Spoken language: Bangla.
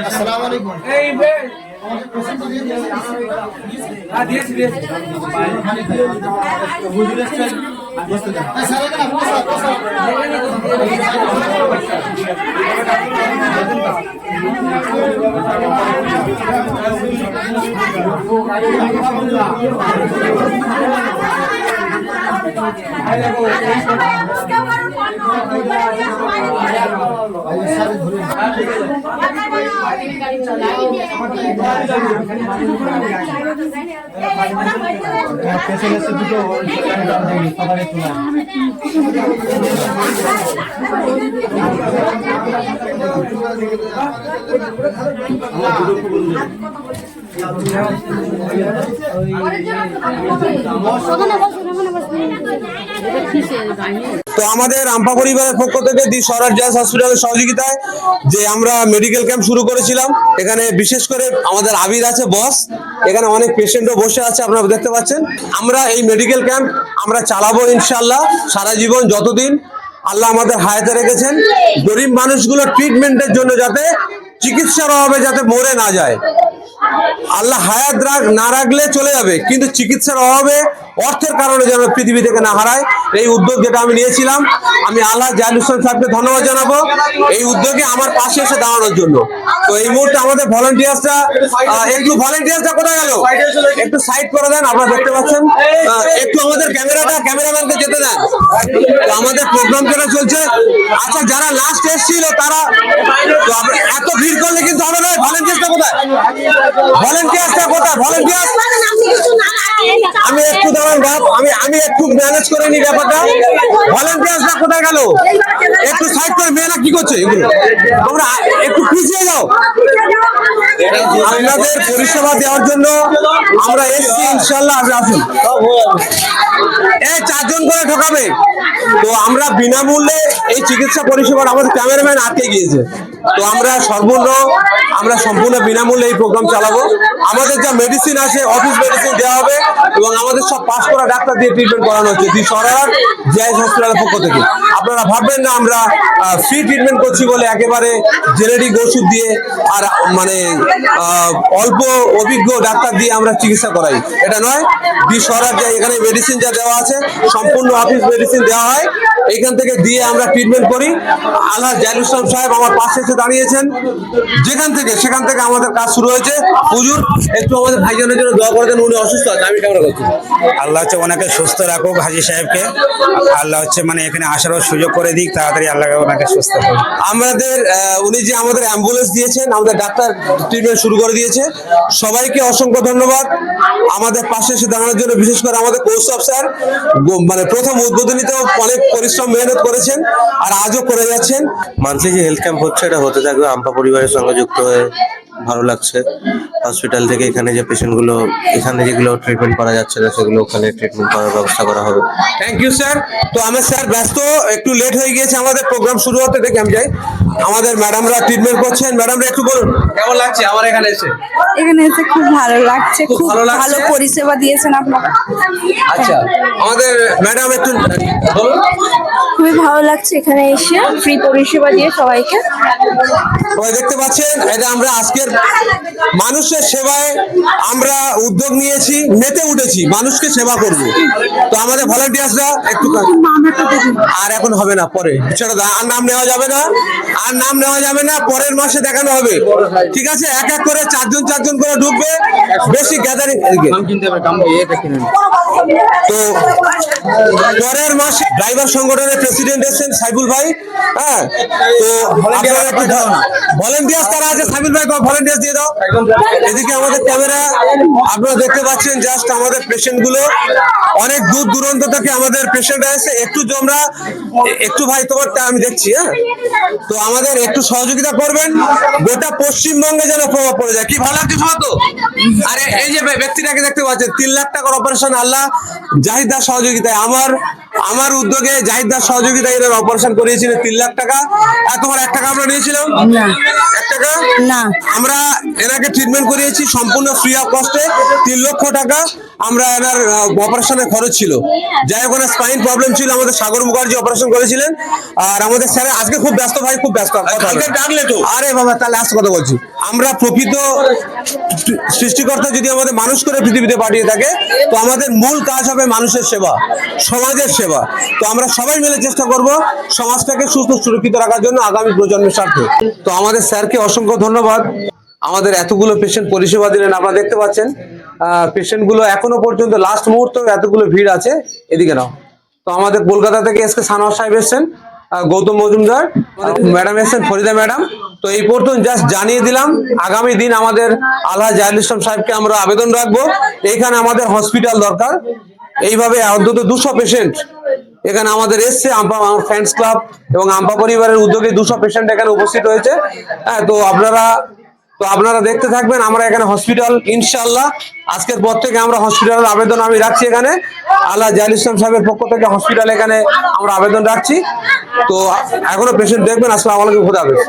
আসসালামু আলাইকুম। তো আমাদের আম্পা পরিবারের পক্ষ থেকে দি স্বরাজ জাজ হসপিটালের সহযোগিতায় যে আমরা মেডিকেল ক্যাম্প শুরু করেছিলাম, এখানে বিশেষ করে আমাদের আবির আছে বস, এখানে অনেক পেশেন্টও বসে আছে আপনারা দেখতে পাচ্ছেন। আমরা এই মেডিকেল ক্যাম্প আমরা চালাবো ইনশাআল্লাহ সারা জীবন, যতদিন আল্লাহ আমাদের হায়াতে রেখেছেন। গরিব মানুষগুলো ট্রিটমেন্টের জন্য যাতে চিকিৎসার অভাবে যাতে মরে না যায়, আল্লাহ হায়াত না রাখলে চলে যাবে, কিন্তু চিকিৎসার অভাবে অর্থের কারণে যেন পৃথিবী থেকে না হারায়, এই উদ্যোগ যেটা আমি নিয়েছিলাম, আমি আল্লাহ জাহিদুল ইসলাম সাহেবকে ধন্যবাদ জানাবো এই উদ্যোগে আমার পাশে এসে দাঁড়ানোর জন্য। তো এই মুহূর্তে আমাদের ভলান্টিয়ার্সরা কোথায় গেল, একটু সাইড করে দেন, আপনারা দেখতে পাচ্ছেন, একটু আমাদের ক্যামেরাম্যানকে যেতে দেন। তো আমাদের প্রোগ্রাম যেটা চলছে, আচ্ছা যারা লাস্ট এসেছিল তারা, এত ভিড় করলে কিন্তু হবে না। ভলান্টিয়ার্সটা কোথায়, ভলান্টিয়ার্স আমি একটু দাঁড়ান বাপ, আমি একটু ম্যানেজ করে নি ব্যাপারটা। ভলান্টিয়ার্সরা কোথায় গেল, একটু সাইড করে, মেয়েরা কি করছে এগুলো, তোমরা একটু পিছিয়ে যাও। আপনাদের পরিষেবা দেওয়ার জন্য আমরা এসছি ইনশাআল্লাহ। আসুন, এই 4 জন করে ঢোকাবে। তো আমরা বিনামূল্যে এই চিকিৎসা পরিষেবা, আমাদের ক্যামেরাম্যান আটকে গিয়েছে, তো আমরা সম্পূর্ণ বিনামূল্যে এই প্রোগ্রাম চালাবো। আমাদের যা মেডিসিন আছে অফিস মেডিসিন দেওয়া হবে, এবং আমাদের সব পাস করা ডাক্তার দিয়ে ট্রিটমেন্ট করানো হচ্ছে দি স্বরাজ জাজ হসপিটালের পক্ষ থেকে। আপনারা ভাববেন না আমরা ফ্রি ট্রিটমেন্ট করছি বলে একেবারে জেনেরিক ওষুধ দিয়ে আর মানে অল্প অভিজ্ঞ ডাক্তার দিয়ে আমরা চিকিৎসা করাই, এটা নয়। দি স্বরাজ এখানে মেডিসিন যা দেওয়া আছে সম্পূর্ণ অফিস মেডিসিন দেওয়া হয়, এইখান থেকে দিয়ে আমরা ট্রিটমেন্ট করি। আল্লাহ জাহিদুল ইসলাম সাহেব আমার পাশে এসে দাঁড়িয়েছেন, সেখান থেকে আমাদের কাজ শুরু হয়েছে। হুজুর একটু আমাদের ভাইজানের জন্য দোয়া করে দেন, উনি অসুস্থ আছে। আমি কেমন করছি, আল্লাহ হচ্ছে ওনাকে সুস্থ রাখুক, হাজি সাহেবকে আল্লাহ হচ্ছে মানে এখানে আসারও সুযোগ করে দিক, তাড়াতাড়ি আল্লাহ ওনাকে সুস্থ করুক। আমাদের উনি যে আমাদের অ্যাম্বুলেন্স দিয়েছেন, আমাদের ডাক্তার ট্রিটমেন্ট শুরু করে দিয়েছে, সবাইকে অসংখ্য ধন্যবাদ আমাদের পাশে এসে দাঁড়ানোর জন্য। বিশেষ করে আমাদের কৌশব স্যার, মানে প্রথম উদ্বোধনীতেও অনেক পরিশ্রম মেহনত করেছেন আর আজও করে যাচ্ছেন। মান্থলি যে হেলথ ক্যাম্প হচ্ছে এটা হতে থাকবে, আম্পা পরিবারের সঙ্গে যুক্ত হয়ে ভালো লাগছে। হসপিটাল থেকে এখানে যে পেশেন্টগুলো এখানে যেগুলো ট্রিটমেন্ট করা যাচ্ছে না সেগুলো ওখানে ট্রিটমেন্ট করার ব্যবস্থা করা হবে। Thank you sir. তো আমার স্যার ব্যস্ত, একটু লেট হয়ে গিয়েছে আমাদের প্রোগ্রাম শুরু হতে, দেখে আমি যাই। আমাদের ম্যাডামরা ট্রিটমেন্ট করছেন, ম্যাডামরা একটু বলুন কেমন লাগছে আমার এখানে এসে। খুব ভালো লাগছে, খুব ভালো পরিষেবা দিয়েছেন আপনারা। আচ্ছা আমাদের ম্যাডাম একটু বলুন। খুবই ভালো লাগছে এখানে এসে ফ্রি পরিষেবা দিয়ে সবাইকে। সবাই দেখতে পাচ্ছেন, এটা আমরা আজকের মানুষের সেবায় আমরা উদ্যোগ নিয়েছি, মেতে উঠেছি, মানুষকে সেবা করব। তো আমাদের ভলান্টিয়ার্সরা একটু, আর এখন হবে না, পরে আর নাম নেওয়া যাবে না, পরের মাসে দেখানো হবে, ঠিক আছে? এক এক করে 4 জন করে ঢুকবে, বেশি গ্যাদারিং। তো পরের মাসে ড্রাইভার সংগঠনের প্রেসিডেন্ট এসেছেন সাইফুল ভাই, হ্যাঁ। তো ভলান্টিয়ার্স তারা আছে, সাইফুল ভাই ভলান্টিয়ার্স দিয়ে দাও। এদিকে আমাদের ক্যামেরা আপনারা দেখতে পাচ্ছেন, জাস্ট আমাদের পেশেন্ট গুলো অনেক দূর দূরান্ত থেকে আমাদের পেশেন্ট আসছে। একটু ভাই তোমারটা আমি দেখছি, হ্যাঁ। তো আমাদের একটু সহযোগিতা করবেন, গোটা পশ্চিমবঙ্গে যেন প্রভাব পড়ে যায়। কি ভালো লাগছে সব তো? আরে এই যে ব্যক্তিটাকে দেখতে পাচ্ছেন, 3 লাখ টাকার অপারেশন, আল্লাহ জাহিদার সহযোগিতায়, আমার উদ্যোগে জাহিদার সহযোগিতায় এর অপারেশন করিয়েছিলেন 3 লাখ টাকা। তোমার 1 টাকা আমরা নিয়েছিলাম, 1 টাকা টাকা? না। আমরা এনাকে ট্রিটমেন্ট করিয়েছি সম্পূর্ণ ফ্রি অফ কস্টে। 3 লক্ষ টাকা আমরা এনার অপারেশনের খরচ ছিল। যাই হোক, স্পাইন প্রবলেম ছিল, আমাদের সাগর মুখার্জি অপারেশন করেছিলেন। আর আমাদের স্যার আজকে খুব ব্যস্ত ভাই, খুব ব্যস্ত। ডাকলে তো আরে বাবা, তাহলে আসতে কথা বলছি। আমরা প্রকৃত সৃষ্টিকর্তা যদি আমাদের মানুষ করে পৃথিবীতে পাঠিয়ে থাকে, তো আমাদের মূল কাজ হবে মানুষের সেবা, সমাজের সেবা। তো আমরা সবাই মিলে চেষ্টা করব সমাজটাকে সুস্থ সুরক্ষিত রাখার জন্য আগামী প্রজন্মের স্বার্থে। তো আমাদের স্যারকে অসংখ্য ধন্যবাদ। আমাদের এতগুলো পেশেন্ট পরিষেবা দিলেন, আপনারা দেখতে পাচ্ছেন। পেশেন্ট গুলো এখনো পর্যন্ত লাস্ট মুহূর্তে এতগুলো ভিড় আছে। এদিকে নাও। তো আমাদের কলকাতা থেকে এসকে সানোয়ার সাহেব এসছেন, গৌতম মজুমদার ম্যাডাম এসছেন, ফরিদা ম্যাডাম। তো এই পর্যন্ত জাস্ট জানিয়ে দিলাম, আগামী দিন আমাদের আলহাজ জাহিদুল ইসলাম সাহেবকে আমরা আবেদন রাখবো, এইখানে আমাদের হসপিটাল দরকার। এইভাবে অন্তত 200 পেশেন্ট এখানে আমাদের এসছে, আমার ফ্রেন্ডস ক্লাব এবং আম্পা পরিবারের উদ্যোগে 200 পেশেন্ট এখানে উপস্থিত হয়েছে। হ্যাঁ, তো আপনারা দেখতে থাকবেন। আমরা এখানে হসপিটাল ইনশাআল্লাহ আজকের পর থেকে আমরা হসপিটালের আবেদন আমি রাখছি এখানে। আল্লাহ জাহিদুল ইসলাম সাহেবের পক্ষ থেকে হসপিটাল এখানে আমরা আবেদন রাখছি। তো এখনো পেশেন্ট দেখবেন। আসসালামু আলাইকুম, খুদা হাফেজ।